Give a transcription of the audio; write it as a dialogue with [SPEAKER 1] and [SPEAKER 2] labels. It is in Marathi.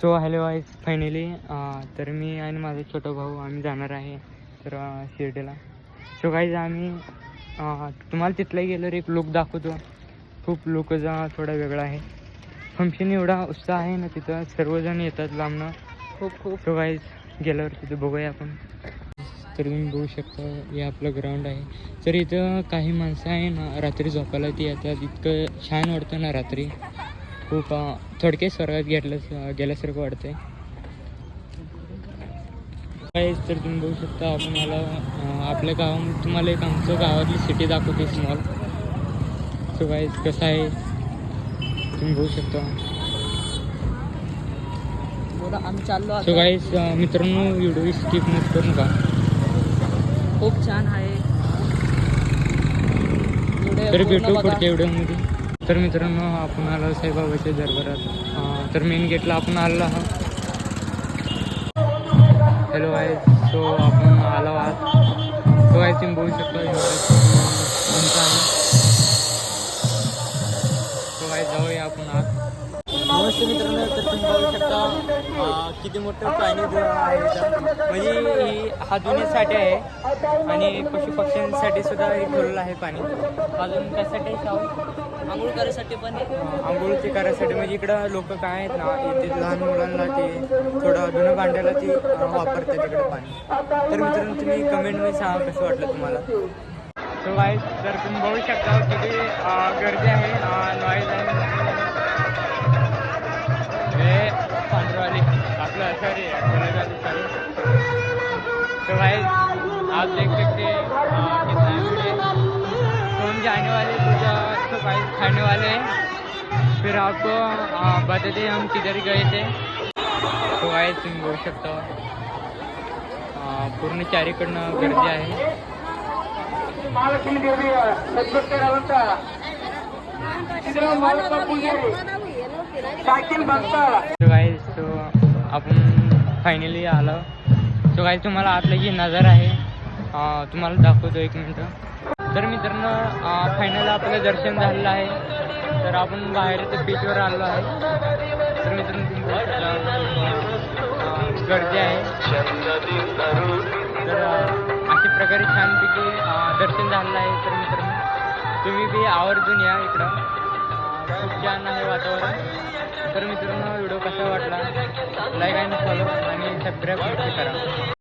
[SPEAKER 1] सो हॅलो गाईज फायनली तर मी आणि माझा छोटा भाऊ आम्ही जाणार आहे तर शिर्डीला. सो गाईज आम्ही तुम्हाला तिथला गेल्यावर एक लुक दाखवतो. खूप लुकचा थोडा वेगळा आहे. फंक्शन एवढा उत्साह आहे ना, तिथं सर्वजण येतात लांबनं खूप. सो गाईज गेल्यावर तिथं बघूया आपण. तर तुम्ही बघू शकता हे आपलं ग्राउंड आहे. तर इथं काही माणसं आहे ना, रात्री झोपायला ती येतात. इतकं छान वाटतं ना रात्री. खूप थोडक्यात स्वर्गात गेल्यासारखं वाटतंय. काय तर तुम्ही बघू शकता आपण मला आपल्या गावामध्ये तुम्हाला एक आमचं गावातली सिटी दाखवते स्मॉल. सो गाईज कसं आहे तुम्ही बघू शकता.
[SPEAKER 2] आम्ही चाललो.
[SPEAKER 1] सो गाईज मित्रांनो व्हिडिओ स्किप नका करू का.
[SPEAKER 2] खूप छान आहे.
[SPEAKER 1] तर भेटू पुढच्या व्हिडिओमध्ये. तर मित्रांनो आपण आलो साईबाबाच्या दरबारात. तर मेन गेटला आपण आलो आहोत. हॅलो गाईज, सो आपण आलो आहात. सो गाईज तुम्ही बघू शकता उंच आहे. सो गाईज जाऊया आपण आत. नमस्ते मित्रांनो, तर तुम्ही बघू शकता किती मोठं पाणी आहे. म्हणजे हा दुनियेसाठी आहे आणि पशुपक्ष्यांसाठी सुद्धा हे ठेवलेलं आहे पाणी. अजून त्यासाठी
[SPEAKER 2] आंघोळ करायसाठी पण
[SPEAKER 1] आंघोळची करायसाठी. म्हणजे इकडं लोक काय आहेत ना, इथे लहान मुलांना ते थोडं धुणं भांड्याला ते वापरतात तिकडे पाणी. तर मित्रांनो तुम्ही कमेंटमध्ये सांगा कसं वाटलं तुम्हाला. सो गाईज तर तुम्ही बघू शकता किती गर्दी आहे. नॉईज आहे हे पांढरवाली आपलं सॉरी सॉरी. तो गाइस आप देख सकते हैं कितना भीड़ है. तो हम जाने वाले तो गाइस खाने वाले हैं. फिर आपको बताते हम किधर गए थे. तो गाइस तुम्ही बघू शकता पूर्ण चारीकडनं गर्दी आहे. तो गाइस तो आपण फायनली आलो. तो गाइस तुम्हाला आतला जी नजारा आहे तुम्हाला दाखवतो एक मिनटं. तर मित्रांनो फायनल आपलं दर्शन झालेलं आहे. तर आपण बाहेर इथं बीचवर आलो आहे. तर मित्रांनो तुम्ही गर्दी आहे. तर अशा प्रकारे छानपैकी दर्शन झालेलं आहे. तर मित्रांनो तुम्ही बी आवर्जून या इकडं. खूप छान आहे वातावरण. तर मित्रांनो व्हिडिओ कसा वाटला लाईक आणि फॉलो आणि सबस्क्राईब करा.